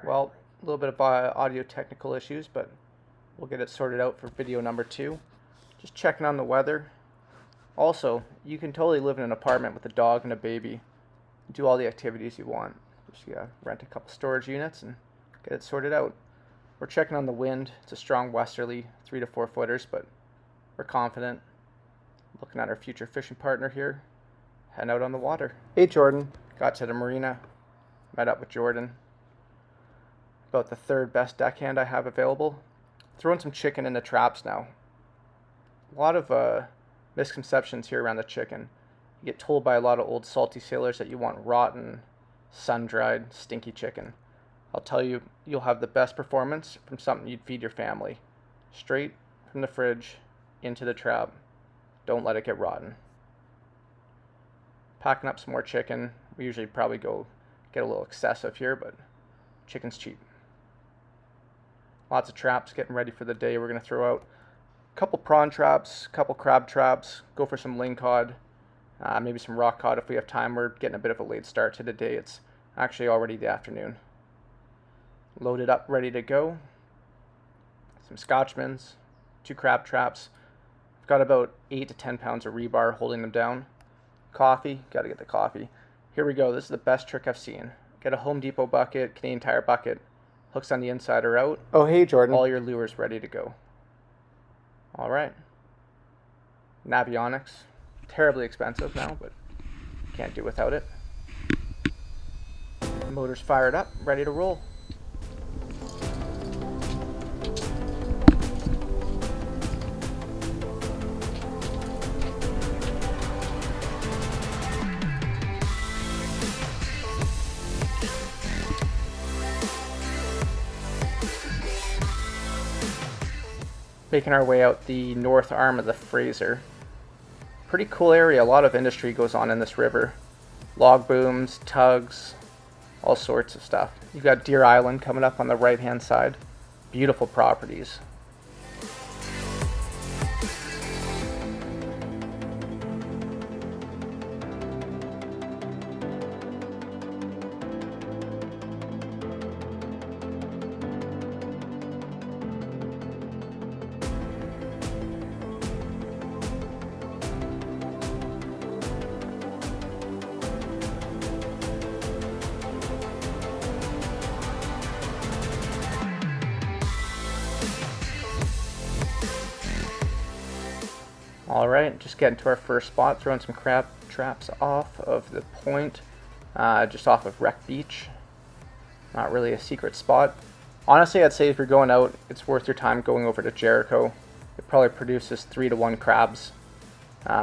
Well, a little bit of audio technical issues, but we'll get it sorted out for video number 2. Just checking on the weather. Also, you can totally live in an apartment with a dog and a baby. Do all the activities you want. Just rent a couple storage units and get it sorted out. We're checking on the wind. It's a strong westerly, 3 to 4 footers, but we're confident. Looking at our future fishing partner here, heading out on the water. Hey Jordan, got to the marina, met up with Jordan. About the 3rd best deckhand I have available. Throwing some chicken in the traps now. A lot of misconceptions here around the chicken. You get told by a lot of old salty sailors that you want rotten, sun-dried, stinky chicken. I'll tell you, you'll have the best performance from something you'd feed your family. Straight from the fridge into the trap. Don't let it get rotten. Packing up some more chicken. We usually probably go get a little excessive here, but chicken's cheap. Lots of traps, getting ready for the day. We're going to throw out a couple prawn traps, a couple crab traps, go for some lingcod, maybe some rock cod if we have time. We're getting a bit of a late start to the day. It's actually already the afternoon. Loaded up, ready to go. Some Scotchmans, 2 crab traps. I've got about 8 to 10 pounds of rebar holding them down. Coffee, got to get the coffee. Here we go. This is the best trick I've seen. Get a Home Depot bucket, Canadian Tire bucket. Hooks on the inside or out. Oh, hey, Jordan. All your lures ready to go. All right. Navionics. Terribly expensive now, but can't do without it. Motor's fired up, ready to roll. Making our way out the north arm of the Fraser. Pretty cool area. A lot of industry goes on in this river. Log booms, tugs, all sorts of stuff. You've got Deer Island coming up on the right hand side. Beautiful properties. Alright, just getting to our first spot, throwing some crab traps off of the point, just off of Wreck Beach. Not really a secret spot. Honestly, I'd say if you're going out, it's worth your time going over to Jericho. It probably produces 3 to 1 crabs.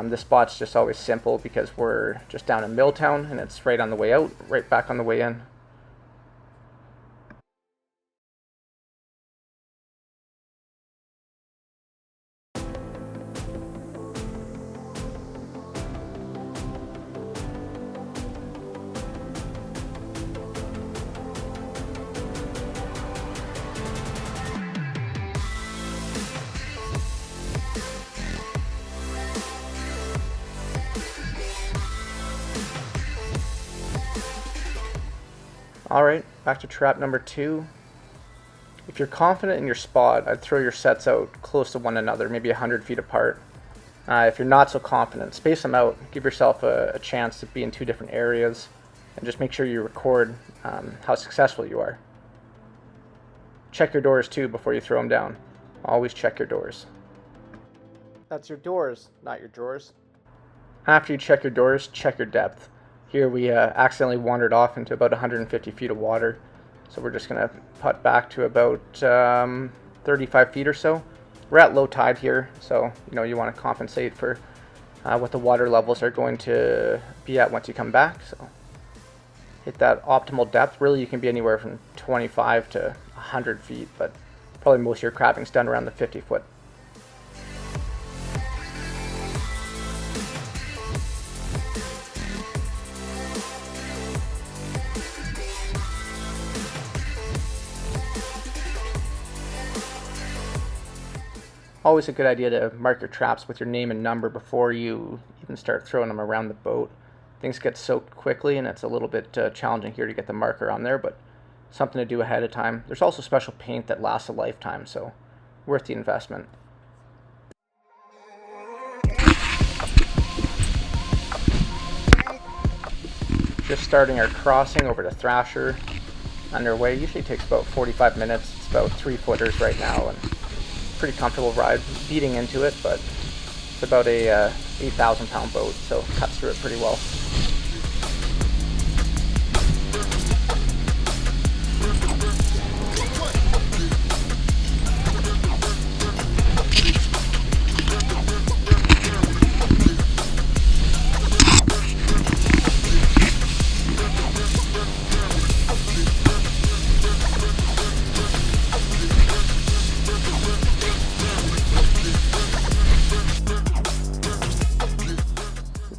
This spot's just always simple because we're just down in Milltown and it's right on the way out, right back on the way in. Alright, back to trap number 2. If you're confident in your spot, I'd throw your sets out close to one another, maybe 100 feet apart. If you're not so confident, space them out. Give yourself a chance to be in 2 different areas, and just make sure you record how successful you are. Check your doors too before you throw them down. Always check your doors. That's your doors, not your drawers. After you check your doors, check your depth. Here we accidentally wandered off into about 150 feet of water, so we're just going to putt back to about 35 feet or so. We're at low tide here, so you want to compensate for what the water levels are going to be at once you come back. So hit that optimal depth. Really, you can be anywhere from 25 to 100 feet, but probably most of your crabbing's done around the 50-foot. Always a good idea to mark your traps with your name and number before you even start throwing them around the boat. Things get soaked quickly and it's a little bit challenging here to get the marker on there, but something to do ahead of time. There's also special paint that lasts a lifetime, so worth the investment. Just starting our crossing over to Thrasher. Underway. Usually takes about 45 minutes. It's about 3-footers right now, and pretty comfortable ride, beating into it, but it's about a 8,000-pound boat, so cuts through it pretty well.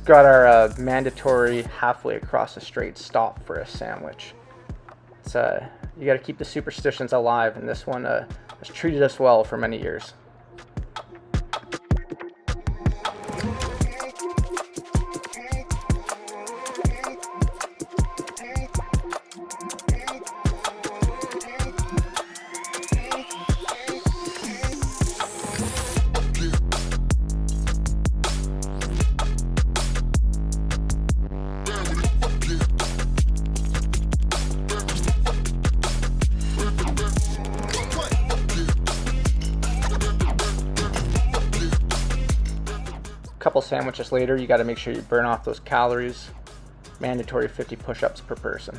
Got our mandatory halfway across the strait stop for a sandwich. It's you got to keep the superstitions alive, and this one has treated us well for many years. Couple sandwiches later, you got to make sure you burn off those calories. Mandatory 50 push-ups per person.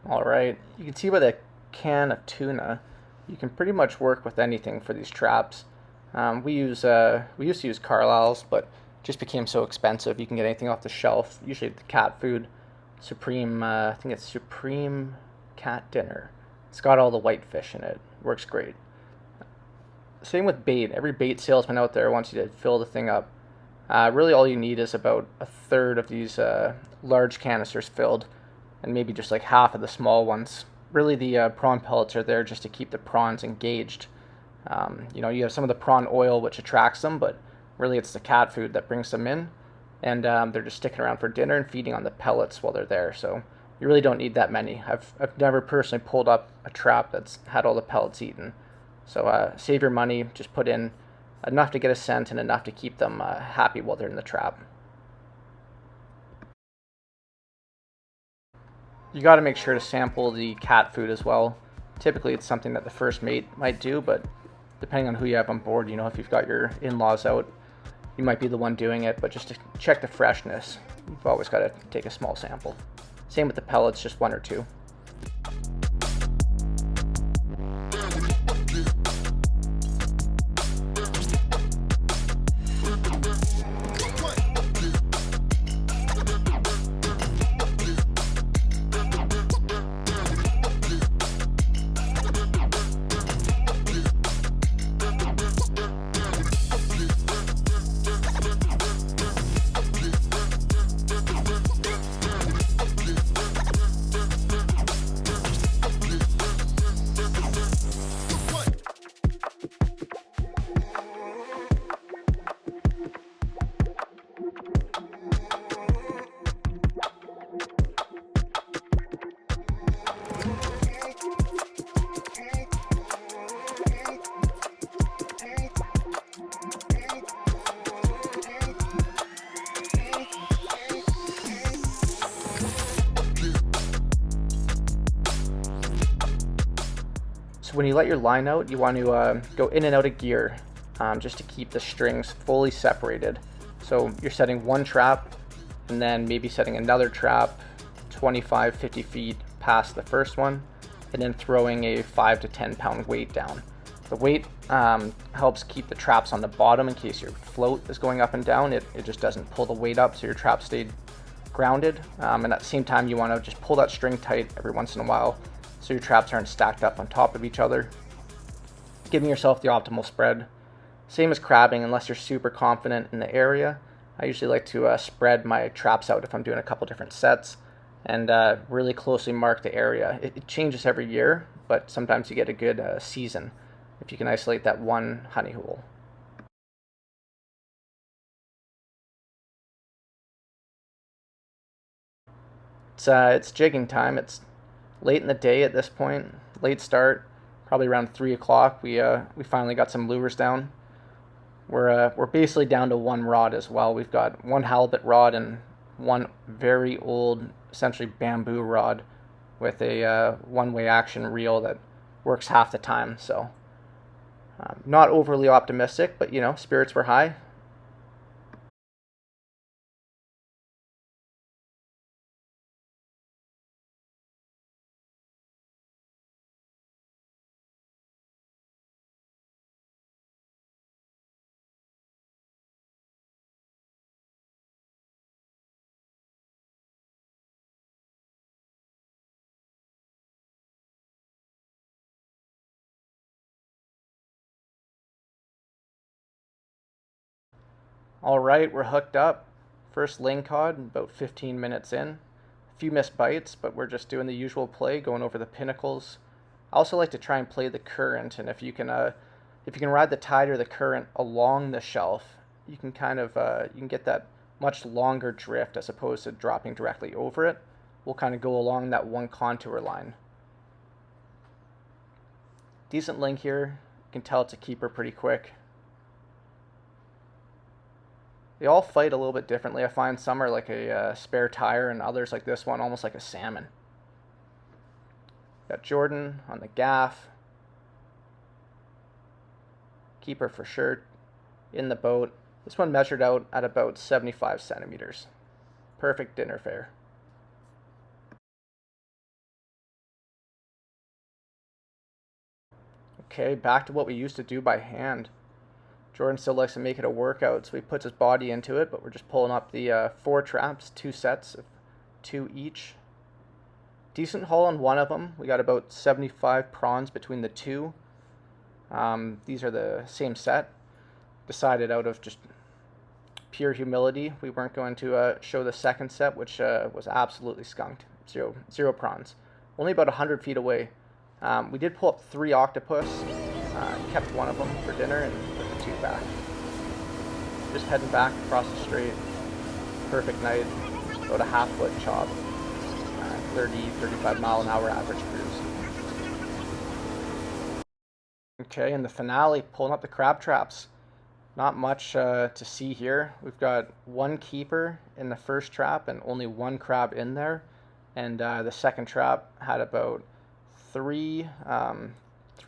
Alright, you can see by the can of tuna, you can pretty much work with anything for these traps. We used to use Carlisle's, but it just became so expensive. You can get anything off the shelf, usually the cat food. Supreme, I think it's Supreme Cat Dinner. It's got all the whitefish in it. Works great. Same with bait. Every bait salesman out there wants you to fill the thing up. Really all you need is about a third of these large canisters filled, and maybe just like half of the small ones. Really the prawn pellets are there just to keep the prawns engaged. You have some of the prawn oil which attracts them, but really it's the cat food that brings them in, and they're just sticking around for dinner and feeding on the pellets while they're there. So you really don't need that many. I've never personally pulled up a trap that's had all the pellets eaten. So save your money, just put in enough to get a scent and enough to keep them happy while they're in the trap. You got to make sure to sample the cat food as well. Typically it's something that the first mate might do, but depending on who you have on board, if you've got your in-laws out, you might be the one doing it, but just to check the freshness, you've always got to take a small sample. Same with the pellets, just 1 or 2. So when you let your line out, you want to go in and out of gear just to keep the strings fully separated. So you're setting one trap and then maybe setting another trap 25, 50 feet past the first one, and then throwing a 5 to 10 pound weight down. The weight helps keep the traps on the bottom in case your float is going up and down. It just doesn't pull the weight up, so your trap stayed grounded. And at the same time, you want to just pull that string tight every once in a while so your traps aren't stacked up on top of each other, giving yourself the optimal spread. Same as crabbing, unless you're super confident in the area. I usually like to spread my traps out if I'm doing a couple different sets, and really closely mark the area. It changes every year, but sometimes you get a good season if you can isolate that one honey hole. It's jigging time. It's late in the day at this point. Late start, probably around 3 o'clock. We finally got some lures down. We're basically down to one rod as well. We've got one halibut rod and one very old, essentially bamboo rod with a one-way action reel that works half the time. So not overly optimistic, but spirits were high. All right, we're hooked up. First Lingcod, about 15 minutes in. A few missed bites, but we're just doing the usual play, going over the pinnacles. I also like to try and play the current, and if you can ride the tide or the current along the shelf, you can you can get that much longer drift as opposed to dropping directly over it. We'll kind of go along that one contour line. Decent link here. You can tell it's a keeper pretty quick. They all fight a little bit differently. I find some are like a spare tire and others like this one, almost like a salmon. Got Jordan on the gaff. Keeper for sure in the boat. This one measured out at about 75 centimeters. Perfect dinner fare. Okay, back to what we used to do by hand. Jordan still likes to make it a workout, so he puts his body into it, but we're just pulling up the 4 traps, 2 sets of 2 each. Decent haul on one of them. We got about 75 prawns between the 2. These are the same set. Decided out of just pure humility, we weren't going to show the second set, which was absolutely skunked. Zero prawns. Only about 100 feet away. We did pull up 3 octopus. Kept one of them for dinner and put the 2 back. Just heading back across the strait. Perfect night. About a half-foot chop. 30-35 mile an hour average cruise. Okay, and the finale, pulling up the crab traps. Not much to see here. We've got 1 keeper in the first trap and only 1 crab in there. And the second trap had about 3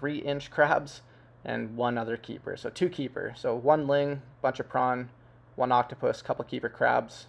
3-inch crabs and 1 other keeper. So 2 keeper. So 1 ling, bunch of prawn, 1 octopus, couple keeper crabs.